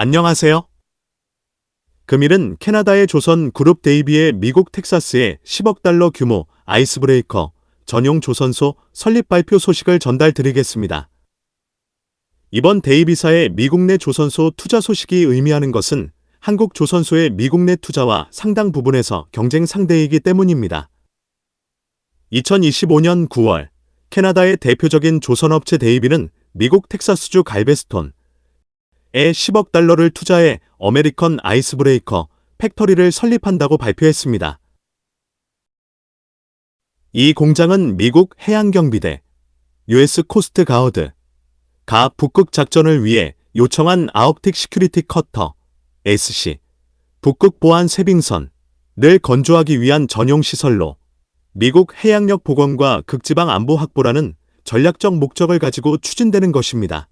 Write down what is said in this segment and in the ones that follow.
안녕하세요. 금일은 캐나다의 조선 그룹 데이비의 미국 텍사스의 10억 달러 규모 아이스브레이커 전용 조선소 설립 발표 소식을 전달드리겠습니다. 이번 데이비사의 미국 내 조선소 투자 소식이 의미하는 것은 한국 조선소의 미국 내 투자와 상당 부분에서 경쟁 상대이기 때문입니다. 2025년 9월 캐나다의 대표적인 조선업체 데이비는 미국 텍사스주 갈베스톤에 10억 달러를 투자해 어메리컨 아이스브레이커 팩터리를 설립한다고 발표했습니다. 이 공장은 미국 해양경비대 US 코스트 가우드가 북극 작전을 위해 요청한 아옥틱 시큐리티 커터 SC 북극 보안 쇄빙선을 건조하기 위한 전용 시설로 미국 해양력 복원과 극지방 안보 확보라는 전략적 목적을 가지고 추진되는 것입니다.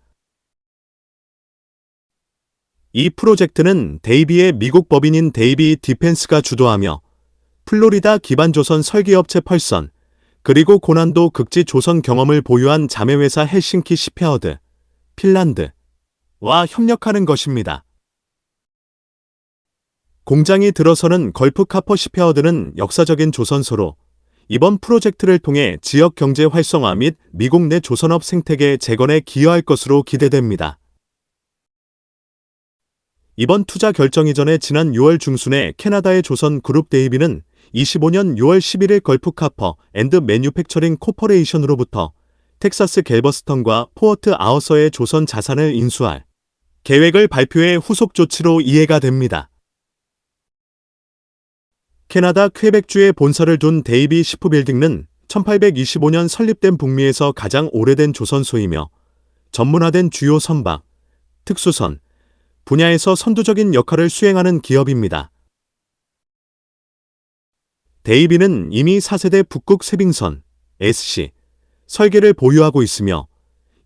이 프로젝트는 데이비의 미국 법인인 데이비 디펜스가 주도하며 플로리다 기반 조선 설계업체 펄선 그리고 고난도 극지 조선 경험을 보유한 자매회사 헬싱키 시페어드, 핀란드와 협력하는 것입니다. 공장이 들어서는 걸프 카퍼 시페어드는 역사적인 조선소로 이번 프로젝트를 통해 지역 경제 활성화 및 미국 내 조선업 생태계 재건에 기여할 것으로 기대됩니다. 이번 투자 결정 이전에 지난 6월 중순에 캐나다의 조선 그룹 데이비는 25년 6월 11일 걸프 카퍼 앤드 매뉴팩처링 코퍼레이션으로부터 텍사스 갤버스턴과 포어트 아우서의 조선 자산을 인수할 계획을 발표해 후속 조치로 이해가 됩니다. 캐나다 퀘벡주에 본사를 둔 데이비 시프빌딩은 1825년 설립된 북미에서 가장 오래된 조선소이며 전문화된 주요 선박, 특수선 분야에서 선두적인 역할을 수행하는 기업입니다. 데이비는 이미 4세대 북극 쇄빙선 SC 설계를 보유하고 있으며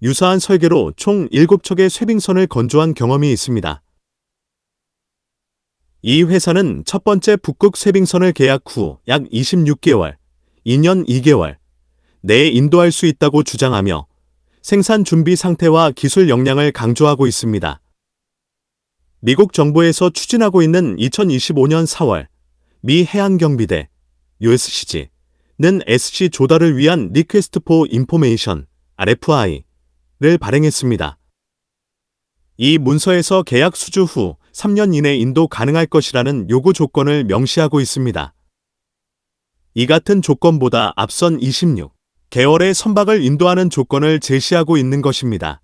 유사한 설계로 총 7척의 쇄빙선을 건조한 경험이 있습니다. 이 회사는 첫 번째 북극 쇄빙선을 계약 후 약 26개월, 2년 2개월 내에 인도할 수 있다고 주장하며 생산 준비 상태와 기술 역량을 강조하고 있습니다. 미국 정부에서 추진하고 있는 2025년 4월 미 해안경비대 USCG는 SC 조달을 위한 리퀘스트 포 인포메이션 RFI를 발행했습니다. 이 문서에서 계약 수주 후 3년 이내 인도 가능할 것이라는 요구 조건을 명시하고 있습니다. 이 같은 조건보다 앞선 26개월의 선박을 인도하는 조건을 제시하고 있는 것입니다.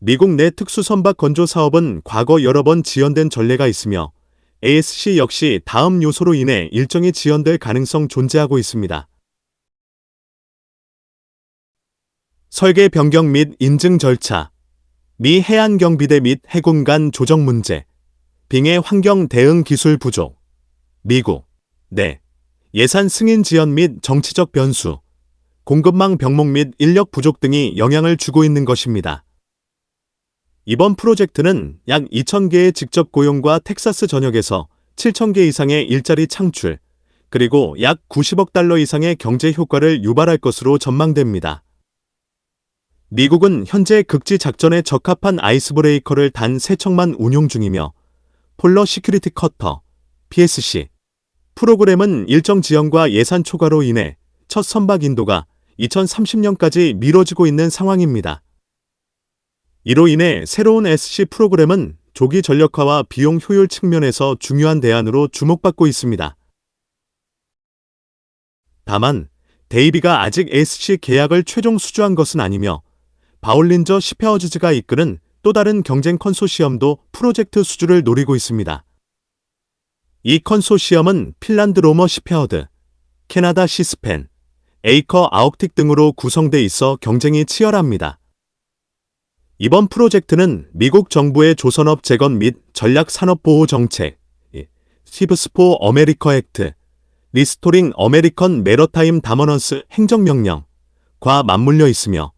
미국 내 특수선박 건조 사업은 과거 여러 번 지연된 전례가 있으며 ASC 역시 다음 요소로 인해 일정이 지연될 가능성 존재하고 있습니다. 설계 변경 및 인증 절차, 미 해안경비대 및 해군 간 조정 문제, 빙의 환경 대응 기술 부족, 미국 내 예산 승인 지연 및 정치적 변수, 공급망 병목 및 인력 부족 등이 영향을 주고 있는 것입니다. 이번 프로젝트는 약 2,000개의 직접 고용과 텍사스 전역에서 7,000개 이상의 일자리 창출, 그리고 약 90억 달러 이상의 경제 효과를 유발할 것으로 전망됩니다. 미국은 현재 극지 작전에 적합한 아이스브레이커를 단 3척만 운용 중이며 폴러 시큐리티 커터 PSC 프로그램은 일정 지연과 예산 초과로 인해 첫 선박 인도가 2030년까지 미뤄지고 있는 상황입니다. 이로 인해 새로운 SC 프로그램은 조기 전력화와 비용 효율 측면에서 중요한 대안으로 주목받고 있습니다. 다만 데이비가 아직 SC 계약을 최종 수주한 것은 아니며 바울린저 시페어즈가 이끄는 또 다른 경쟁 컨소시엄도 프로젝트 수주를 노리고 있습니다. 이 컨소시엄은 핀란드 로머 시페어드, 캐나다 시스펜, 에이커 아옥틱 등으로 구성돼 있어 경쟁이 치열합니다. 이번 프로젝트는 미국 정부의 조선업 재건 및 전략 산업보호 정책, 시브스 포 어메리커 액트, 리스토링 어메리컨 메러타임 다머넌스 행정명령과 맞물려 있으며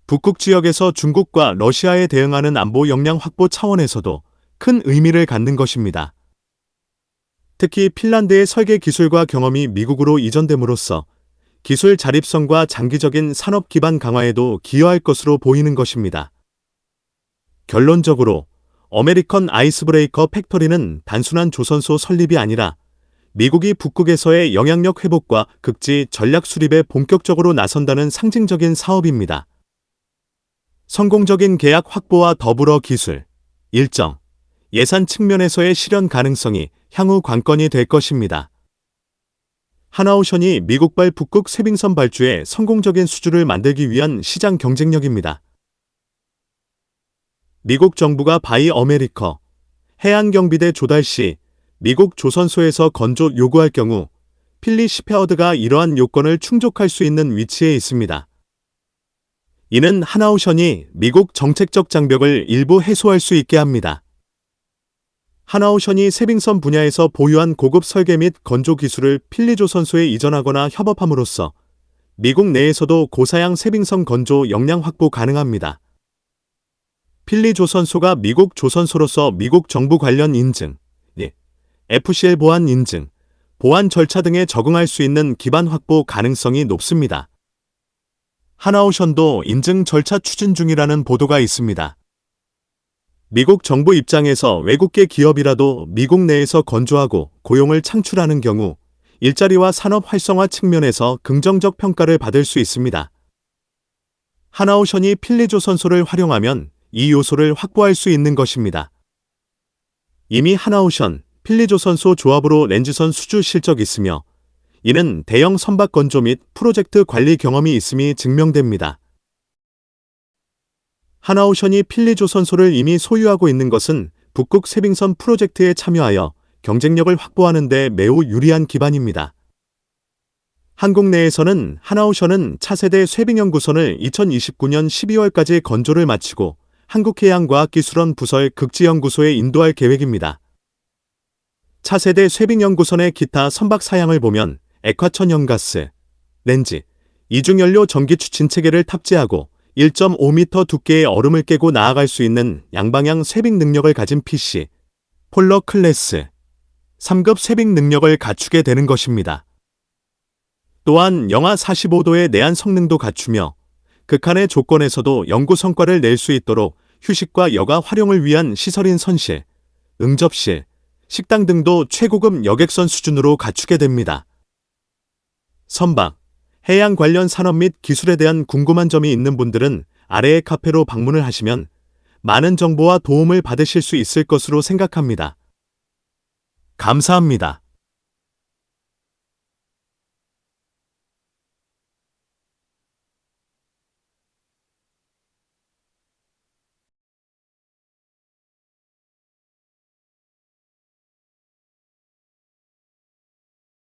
북극 지역에서 중국과 러시아에 대응하는 안보 역량 확보 차원에서도 큰 의미를 갖는 것입니다. 특히 핀란드의 설계 기술과 경험이 미국으로 이전됨으로써 기술 자립성과 장기적인 산업 기반 강화에도 기여할 것으로 보이는 것입니다. 결론적으로 아메리칸 아이스브레이커 팩토리는 단순한 조선소 설립이 아니라 미국이 북극에서의 영향력 회복과 극지 전략 수립에 본격적으로 나선다는 상징적인 사업입니다. 성공적인 계약 확보와 더불어 기술, 일정, 예산 측면에서의 실현 가능성이 향후 관건이 될 것입니다. 하나오션이 미국발 북극 쇄빙선 발주에 성공적인 수주를 만들기 위한 시장 경쟁력입니다. 미국 정부가 바이 어메리커, 해안경비대 조달 시 미국 조선소에서 건조 요구할 경우 필리 시페어드가 이러한 요건을 충족할 수 있는 위치에 있습니다. 이는 하나오션이 미국 정책적 장벽을 일부 해소할 수 있게 합니다. 하나오션이 쇄빙선 분야에서 보유한 고급 설계 및 건조 기술을 필리조선소에 이전하거나 협업함으로써 미국 내에서도 고사양 쇄빙선 건조 역량 확보 가능합니다. 필리조선소가 미국 조선소로서 미국 정부 관련 인증, FCL 보안 인증, 보안 절차 등에 적응할 수 있는 기반 확보 가능성이 높습니다. 하나오션도 인증 절차 추진 중이라는 보도가 있습니다. 미국 정부 입장에서 외국계 기업이라도 미국 내에서 건조하고 고용을 창출하는 경우 일자리와 산업 활성화 측면에서 긍정적 평가를 받을 수 있습니다. 하나오션이 필리조선소를 활용하면 이 요소를 확보할 수 있는 것입니다. 이미 하나오션, 필리조선소 조합으로 렌즈선 수주 실적이 있으며 이는 대형 선박 건조 및 프로젝트 관리 경험이 있음이 증명됩니다. 하나오션이 필리조선소를 이미 소유하고 있는 것은 북극 쇄빙선 프로젝트에 참여하여 경쟁력을 확보하는 데 매우 유리한 기반입니다. 한국 내에서는 하나오션은 차세대 쇄빙연구선을 2029년 12월까지 건조를 마치고 한국해양과학기술원 부설 극지연구소에 인도할 계획입니다. 차세대 쇄빙연구선의 기타 선박 사양을 보면 액화천연가스, 렌즈, 이중연료 전기 추진 체계를 탑재하고 1.5m 두께의 얼음을 깨고 나아갈 수 있는 양방향 쇄빙 능력을 가진 PC, 폴러 클래스, 3급 쇄빙 능력을 갖추게 되는 것입니다. 또한 영하 45도의 내한 성능도 갖추며 극한의 조건에서도 연구 성과를 낼 수 있도록 휴식과 여가 활용을 위한 시설인 선실, 응접실, 식당 등도 최고급 여객선 수준으로 갖추게 됩니다. 선박, 해양 관련 산업 및 기술에 대한 궁금한 점이 있는 분들은 아래의 카페로 방문을 하시면 많은 정보와 도움을 받으실 수 있을 것으로 생각합니다. 감사합니다.